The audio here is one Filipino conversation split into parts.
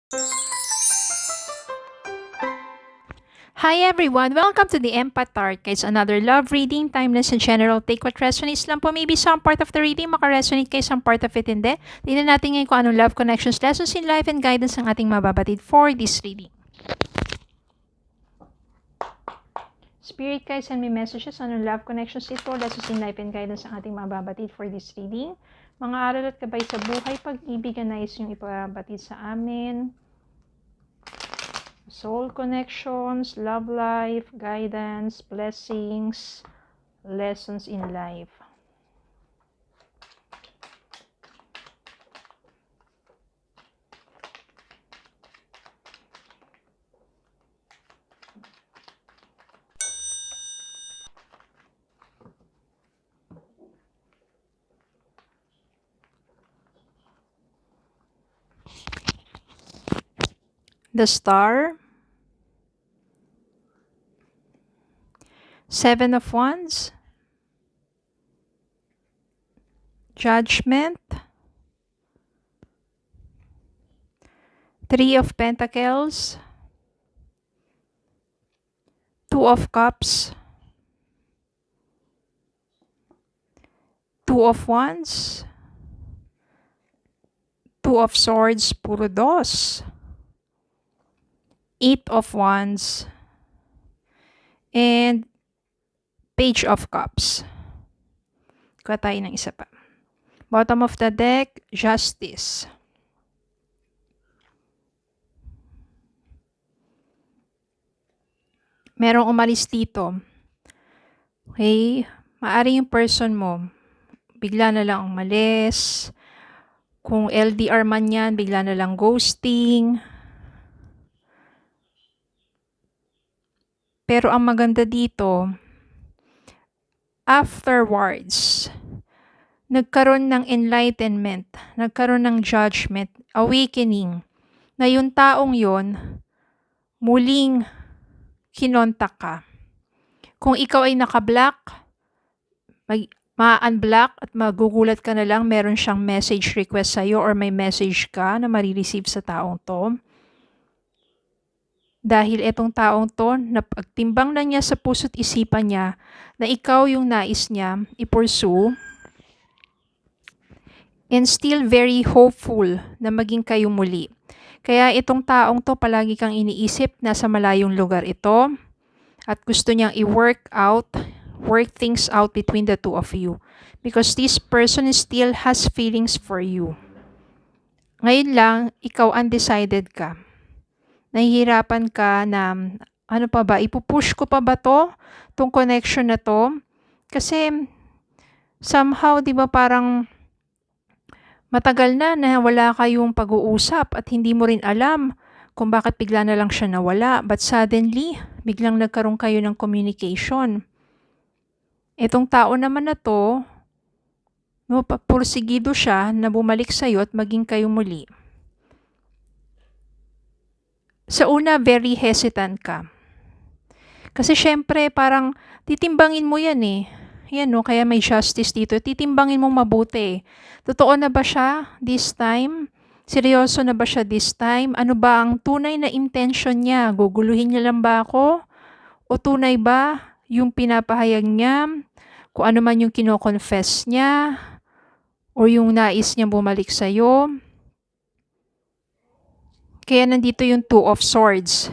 Hi everyone! Welcome to the Empath Tarot. It's another love reading, timeless and general. Take what resonates lang po. Maybe some part of the reading makaresonate kayo, some part of it hindi. Tingnan natin ngayon kung anong love connections, lessons in life, and guidance ang ating mababatid for this reading. Spirit guys, send me messages. Anong love connections ito, lessons in life, and guidance ang ating mababatid for this reading. Mga aral at gabay sa buhay, pag-ibig na nais yung ipabatid sa amin. Soul connections, love life, guidance, blessings, lessons in life. The Star, Seven of Wands, Judgment, Three of Pentacles, Two of Cups, Two of Wands, Two of Swords, puro dos, Eight of Wands, and Page of Cups. Kuha tayo ng isa pa. Bottom of the deck, Justice. Merong umalis dito. Okay? Maari yung person mo, bigla na lang umalis. Kung LDR man yan, bigla na lang ghosting. Pero ang maganda dito, afterwards, nagkaroon ng enlightenment, nagkaroon ng judgment, awakening, na yung taong yon muling kinontak ka. Kung ikaw ay naka-block, ma-unblock at magugulat ka na lang meron siyang message request sa'yo or may message ka na marireceive sa taong to. Dahil etong taong to, napagtimbang na niya sa puso't isipan niya na ikaw yung nais niya i-pursue, and still very hopeful na maging kayo muli. Kaya itong taong to, palagi kang iniisip, nasa malayong lugar ito, at gusto niyang work things out between the two of you. Because this person still has feelings for you. Ngayon lang, ikaw undecided ka. Nahihirapan ka na, ano pa ba, ipupush ko pa ba to? Tong connection na to? Kasi, somehow, di ba parang, matagal na wala kayong pag-uusap at hindi mo rin alam kung bakit bigla na lang siya nawala. But suddenly, biglang nagkaroon kayo ng communication. Itong tao naman na to, pursigido siya na bumalik sa'yo at maging kayo muli. Sa una, very hesitant ka. Kasi syempre, parang titimbangin mo yan eh. Yan no, kaya may justice dito. Titimbangin mong mabuti. Totoo na ba siya this time? Seryoso na ba siya this time? Ano ba ang tunay na intention niya? Guguluhin niya lang ba ako? O tunay ba yung pinapahayag niya? Kung ano man yung kino-confess niya? O yung nais niya bumalik sa'yo? Kaya nandito yung Two of Swords.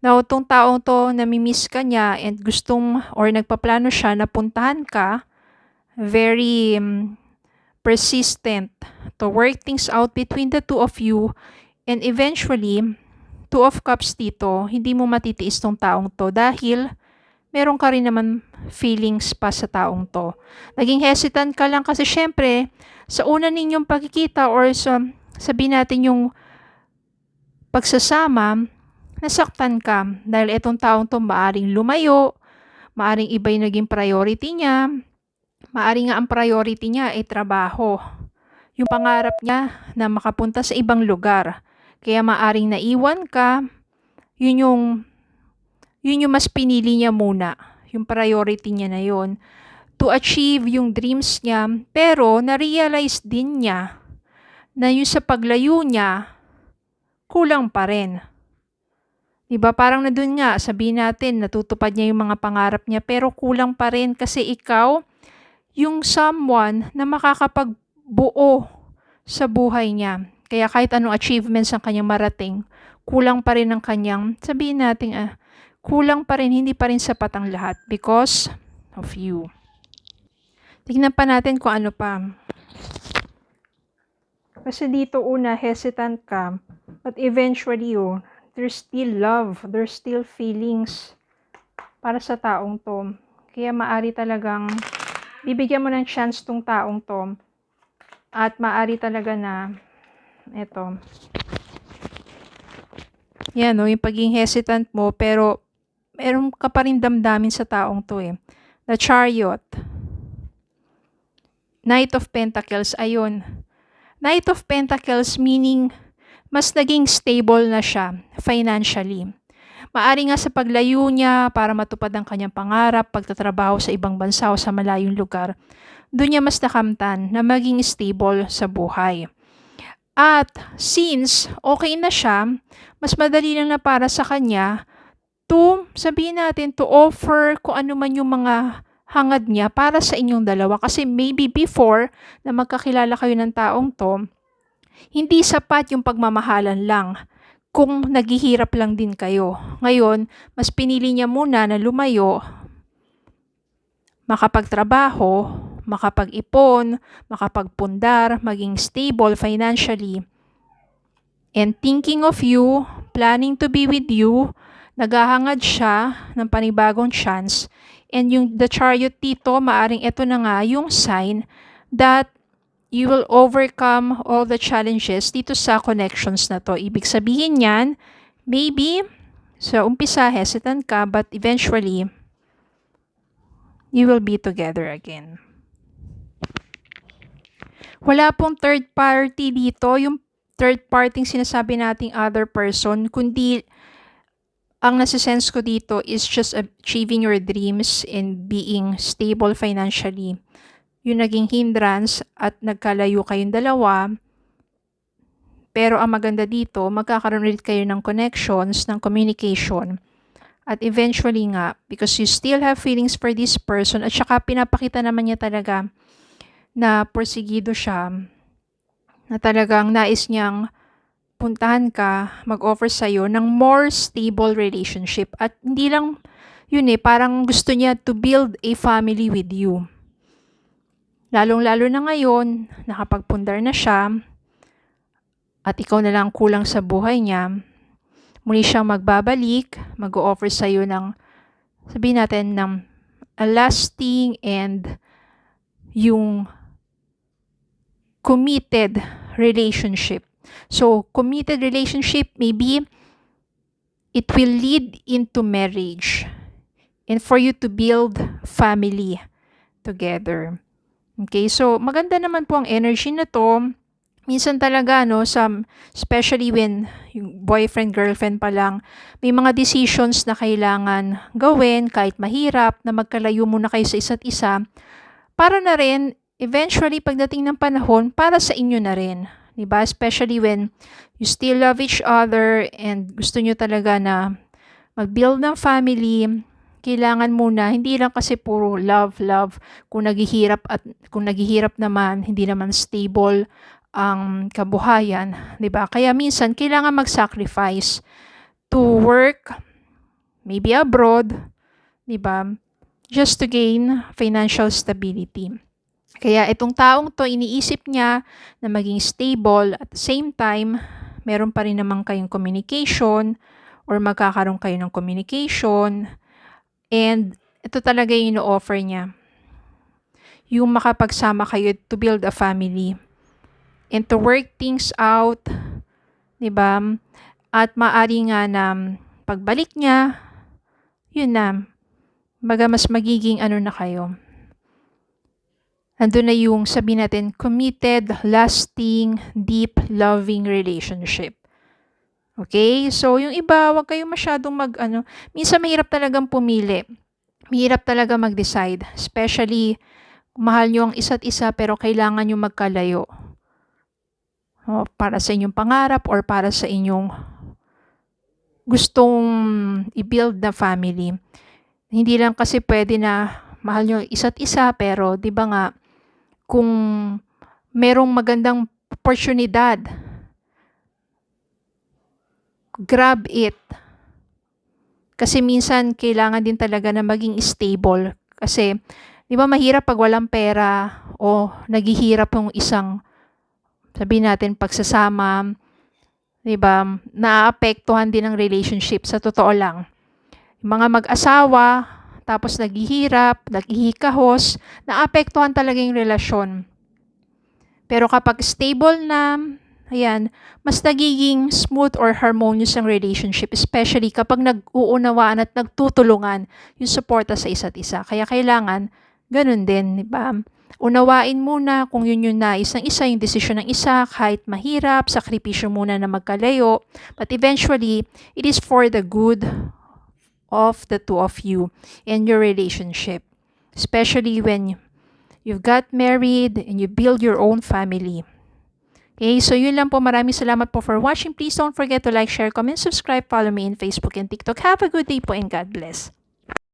Now, itong taong to, namimiss ka niya and gustong or nagpaplano siya na puntahan ka, very persistent to work things out between the two of you, and eventually, Two of Cups dito, hindi mo matitiis tong taong to dahil meron ka rin naman feelings pa sa taong to. Naging hesitant ka lang kasi syempre, sa una ninyong pagkikita or sa sabihin natin yung pagsasama, nasaktan ka dahil itong taong to maaring lumayo, maaring iba yung naging priority niya, maaring nga ang priority niya ay trabaho. Yung pangarap niya na makapunta sa ibang lugar. Kaya maaring naiwan ka, yun yung mas pinili niya muna. Yung priority niya na yun. To achieve yung dreams niya, pero na-realize din niya na yung sa paglayo niya, kulang pa rin. Diba? Parang na dun nga, sabihin natin, natutupad niya yung mga pangarap niya, pero kulang pa rin kasi ikaw, yung someone na makakapagbuo sa buhay niya. Kaya kahit anong achievements ang kanyang marating, kulang pa rin ang kanyang, sabihin natin, kulang pa rin, hindi pa rin sapat ang lahat because of you. Tignan pa natin kung ano pa. Kasi dito una, hesitant ka, but eventually, there's still love, there's still feelings para sa taong to. Kaya maari talagang bibigyan mo ng chance tong taong to at maari talaga na eto. Yan, no, yung pagiging hesitant mo pero meron ka pa rin damdamin sa taong to eh. The Chariot. Knight of Pentacles, ayun. Knight of Pentacles meaning mas naging stable na siya financially. Maari nga sa paglayo niya para matupad ang kanyang pangarap, pagtatrabaho sa ibang bansa o sa malayong lugar, doon niya mas nakamtan na maging stable sa buhay. At since okay na siya, mas madali lang na para sa kanya to, sabihin natin, to offer kung ano man yung mga hangad niya para sa inyong dalawa. Kasi maybe before na magkakilala kayo ng taong to, hindi sapat yung pagmamahalan lang kung naghihirap lang din kayo. Ngayon, mas pinili niya muna na lumayo, makapagtrabaho, makapag-ipon, makapagpundar, maging stable financially. And thinking of you, planning to be with you, naghahangad siya ng panibagong chance. And yung the Chariot dito, maaring ito na nga yung sign that you will overcome all the challenges dito sa connections na to. Ibig sabihin yan, maybe sa umpisa hesitant ka, but eventually, you will be together again. Wala pong third party dito. Yung third party sinasabi nating other person, kundi ang nasisense ko dito is just achieving your dreams and being stable financially. Yung naging hindrance at nagkalayo kayong dalawa. Pero ang maganda dito, magkakaroon ulit kayo ng connections, ng communication. At eventually nga, because you still have feelings for this person at saka pinapakita naman niya talaga na porsigido siya, na talagang nais niyang puntahan ka, mag-offer sa'yo ng more stable relationship. At hindi lang yun parang gusto niya to build a family with you. Lalong-lalo na ngayon, nakapagpundar na siya, at ikaw na lang kulang sa buhay niya, muli siyang magbabalik, mag-offer sa'yo ng, sabihin natin, ng a lasting and yung committed relationship. So, committed relationship, maybe it will lead into marriage and for you to build family together. Okay, so maganda naman po ang energy na to. Minsan talaga, especially when yung boyfriend, girlfriend pa lang, may mga decisions na kailangan gawin kahit mahirap, na magkalayo muna kayo sa isa't isa, para na rin, eventually, pagdating ng panahon, para sa inyo na rin. Diba? Especially when you still love each other and gusto nyo talaga na mag-build ng family, kailangan muna, hindi lang kasi puro love. Kung naghihirap naman, hindi naman stable ang kabuhayan. Diba? Kaya minsan, kailangan mag-sacrifice to work, maybe abroad, diba? Just to gain financial stability. Kaya itong taong to, iniisip niya na maging stable at the same time, meron pa rin naman kayong communication or magkakaroon kayo ng communication. And ito talaga yung ino-offer niya. Yung makapagsama kayo to build a family and to work things out, diba? At maari nga na pagbalik niya, yun na, mas magiging na kayo. Andun na yung sabihin natin, committed, lasting, deep, loving relationship. Okay? So, yung iba, wag kayong masyadong minsan mahirap talagang pumili. Mahirap talaga mag-decide. Especially, mahal nyo ang isa't isa pero kailangan nyo magkalayo. para sa inyong pangarap or para sa inyong gustong i-build na family. Hindi lang kasi pwede na mahal nyo isa't isa, pero di ba nga, kung merong magandang oportunidad, grab it. Kasi minsan kailangan din talaga na maging stable. Kasi di ba mahirap pag walang pera o naghihirap yung isang, sabihin natin, pagsasama, di ba, naapektuhan din ang relationship sa totoo lang. Yung mga mag-asawa, tapos naghihirap, naghihikahos, naapektuhan talaga yung relasyon. Pero kapag stable na, ayan, mas nagiging smooth or harmonious ang relationship, especially kapag nag-uunawaan at nagtutulungan yung suporta sa isa't isa. Kaya kailangan, ganun din, di ba? Unawain muna kung yun yung nais ng isa, yung desisyon ng isa, kahit mahirap, sakripisyo muna na magkalayo. But eventually, it is for the good of the two of you and your relationship. Especially when you've got married and you build your own family. Okay, so yun lang po. Maraming salamat po for watching. Please don't forget to like, share, comment, subscribe, follow me in Facebook and TikTok. Have a good day po and God bless.